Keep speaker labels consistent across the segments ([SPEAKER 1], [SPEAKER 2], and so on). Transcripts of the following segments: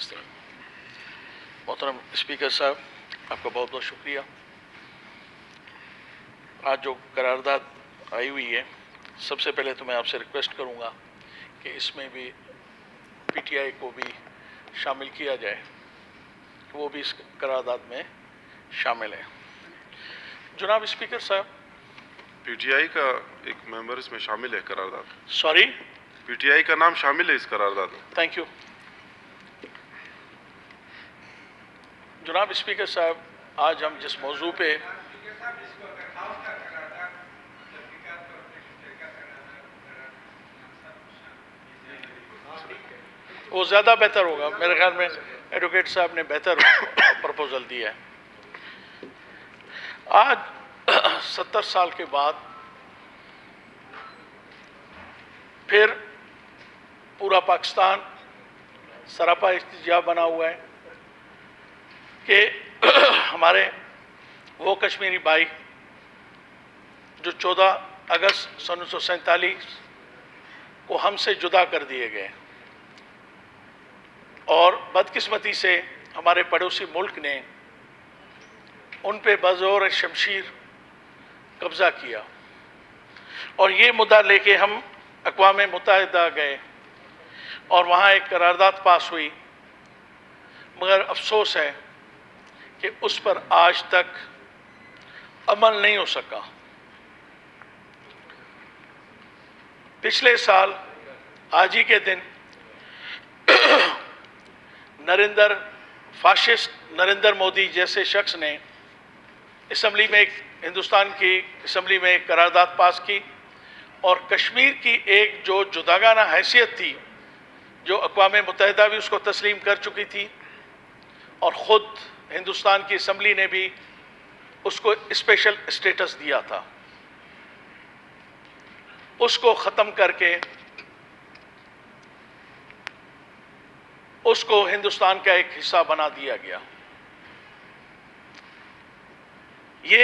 [SPEAKER 1] तस्लीम। मोहतरम स्पीकर साहब, आपका बहुत बहुत शुक्रिया। आज जो करारदाद आई हुई है, सबसे पहले तो मैं आपसे रिक्वेस्ट करूंगा कि इसमें भी पीटीआई को भी शामिल किया जाए, वो भी इस करारदाद में शामिल है। जनाब स्पीकर साहब,
[SPEAKER 2] पीटीआई का एक मेंबर इसमें शामिल है करारदाद।
[SPEAKER 1] सॉरी,
[SPEAKER 2] पीटीआई का नाम शामिल है इस करारदाद में।
[SPEAKER 1] Thank you. जनाब स्पीकर साहब, आज हम जिस मौजू पे वो ज़्यादा बेहतर होगा, मेरे ख्याल में एडवोकेट साहब ने बेहतर प्रपोजल दिया है। आज 70 साल के बाद फिर पूरा पाकिस्तान सरापा इस्तिजाब बना हुआ है कि हमारे वो कश्मीरी भाई जो 14 अगस्त 1947 को हमसे जुदा कर दिए गए, और बदकिस्मती से हमारे पड़ोसी मुल्क ने उन पे बज़ोर शमशीर कब्ज़ा किया, और ये मुद्दा लेके हम अक़वाम मुत्तहिदा गए और वहाँ एक करारदाद पास हुई, मगर अफसोस है कि उस पर आज तक अमल नहीं हो सका। पिछले साल आज ही के दिन फाशिस्ट नरेंद्र मोदी जैसे शख्स ने असम्बली में हिंदुस्तान की असम्बली में एक करारदाद पास की, और कश्मीर की एक जो जुदागाना हैसियत थी, जो अक़वाम मुत्तहिदा भी उसको तस्लीम कर चुकी थी और ख़ुद हिंदुस्तान की असम्बली ने भी उसको स्पेशल स्टेटस दिया था, उसको ख़त्म करके उसको हिंदुस्तान का एक हिस्सा बना दिया गया। ये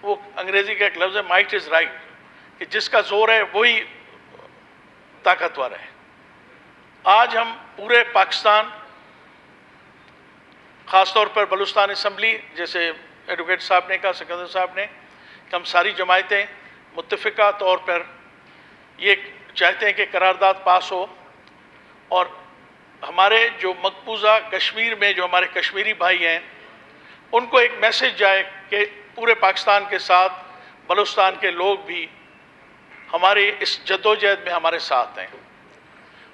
[SPEAKER 1] वो अंग्रेजी का एक लफ्ज़ है, माइट इज़ राइट, कि जिसका जोर है वही ताकतवर है। आज हम पूरे पाकिस्तान, ख़ास तौर पर बलूचिस्तान असम्बली, जैसे एडवोकेट साहब ने कहा, सिकंदर साहब ने, कि हम सारी जमायतें मुत्तफ़िक़ा तौर पर ये चाहते हैं कि करारदाद पास हो, और हमारे जो मकबूजा कश्मीर में जो हमारे कश्मीरी भाई हैं उनको एक मैसेज जाए कि पूरे पाकिस्तान के साथ बलूचिस्तान के लोग भी हमारी इस जद्दोजहद में हमारे साथ हैं।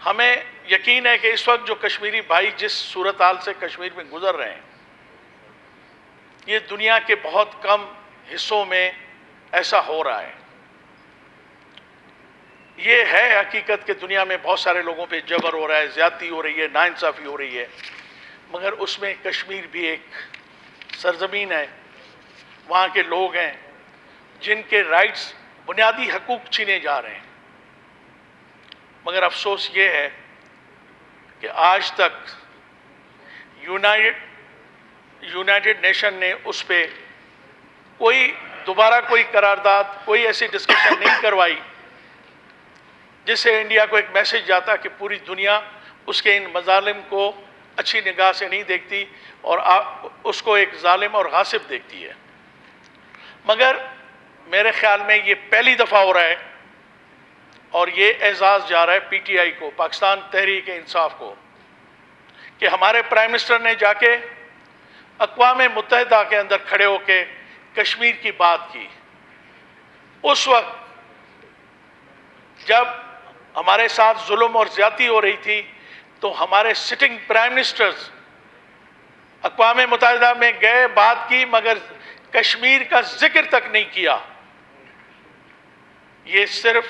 [SPEAKER 1] हमें यकीन है कि इस वक्त जो कश्मीरी भाई जिस सूरत हाल से कश्मीर में गुजर रहे हैं, ये दुनिया के बहुत कम हिस्सों में ऐसा हो रहा है। ये है हकीकत कि दुनिया में बहुत सारे लोगों पे जबर हो रहा है, ज़्यादती हो रही है, नाइंसाफ़ी हो रही है, मगर उसमें कश्मीर भी एक सरजमीन है, वहाँ के लोग हैं जिनके राइट्स, बुनियादी हकूक़ छीने जा रहे हैं। मगर अफसोस ये है कि आज तक यूनाइटेड नेशन ने उस पर दोबारा कोई करारदाद, कोई ऐसी डिस्कशन नहीं करवाई जिससे इंडिया को एक मैसेज जाता कि पूरी दुनिया उसके इन मजालिम को अच्छी निगाह से नहीं देखती और उसको एक जालिम और गासिब देखती है। मगर मेरे ख्याल में ये पहली दफ़ा हो रहा है, और ये एजाज़ जा रहा है पीटीआई को, पाकिस्तान तहरीक इंसाफ को, कि हमारे प्राइम मिनिस्टर ने जाके अक़वाम मुत्तहिदा के अंदर खड़े होके कश्मीर की बात की। उस वक्त जब हमारे साथ जुल्म और ज़्यादती हो रही थी, तो हमारे सिटिंग प्राइम मिनिस्टर्स अक़वाम मुत्तहिदा में गए, बात की, मगर कश्मीर का जिक्र तक नहीं किया। ये सिर्फ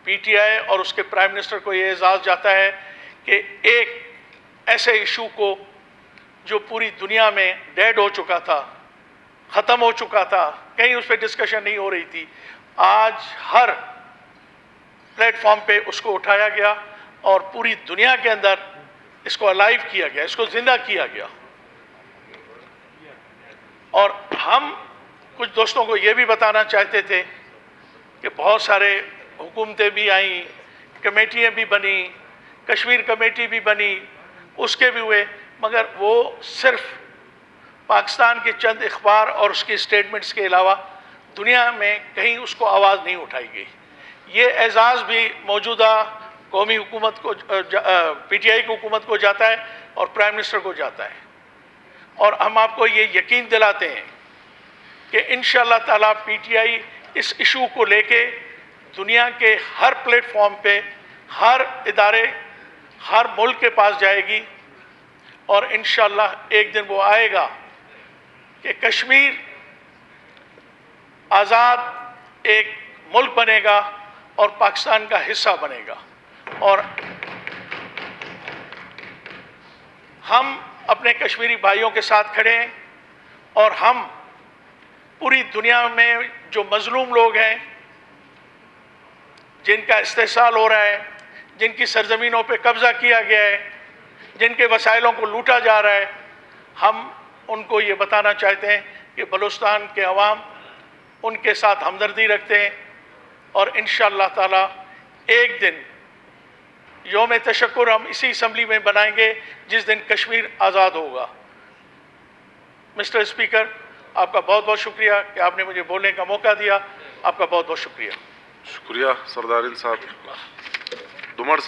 [SPEAKER 1] पीटीआई और उसके प्राइम मिनिस्टर को ये एजाज़ जाता है कि एक ऐसे इशू को जो पूरी दुनिया में डेड हो चुका था, ख़त्म हो चुका था, कहीं उस पर डिस्कशन नहीं हो रही थी, आज हर प्लेटफॉर्म पे उसको उठाया गया और पूरी दुनिया के अंदर इसको अलाइव किया गया, इसको ज़िंदा किया गया। और हम कुछ दोस्तों को ये भी बताना चाहते थे कि बहुत सारे हुकूमतें भी आईं, कमेटियाँ भी बनी, कश्मीर कमेटी भी बनी, اس کے بھی ہوئے، مگر وہ صرف پاکستان کے چند اخبار اور اس کے اسٹیٹمنٹس کے علاوہ دنیا میں کہیں اس کو آواز نہیں اٹھائی گئی۔ یہ اعزاز بھی موجودہ قومی حکومت کو پی ٹی آئی کی حکومت کو جاتا ہے اور پرائم منسٹر کو جاتا ہے، اور ہم آپ کو یہ یقین دلاتے ہیں کہ انشاءاللہ تعالیٰ P T I us issue کو لے کے دنیا کے ہر پلیٹ فارم پہ، ہر ادارے، ہر ملک کے پاس جائے گی، اور انشاءاللہ ایک دن وہ آئے گا کہ کشمیر آزاد ایک ملک بنے گا اور پاکستان کا حصہ بنے گا، اور ہم اپنے کشمیری بھائیوں کے ساتھ کھڑے ہیں، اور ہم پوری دنیا میں جو مظلوم لوگ ہیں، جن کا استحصال ہو رہا ہے، جن کی سرزمینوں پہ قبضہ کیا گیا ہے، جن کے وسائلوں کو لوٹا جا رہا ہے، ہم ان کو یہ بتانا چاہتے ہیں کہ بلوچستان کے عوام ان کے ساتھ ہمدردی رکھتے ہیں، اور انشاءاللہ تعالیٰ ایک دن یوم تشکر ہم اسی اسمبلی میں بنائیں گے جس دن کشمیر آزاد ہوگا۔ مسٹر اسپیکر، آپ کا بہت بہت شکریہ کہ آپ نے مجھے بولنے کا موقع دیا۔ آپ کا بہت بہت شکریہ۔
[SPEAKER 2] شکریہ سردار صاحب۔ دمر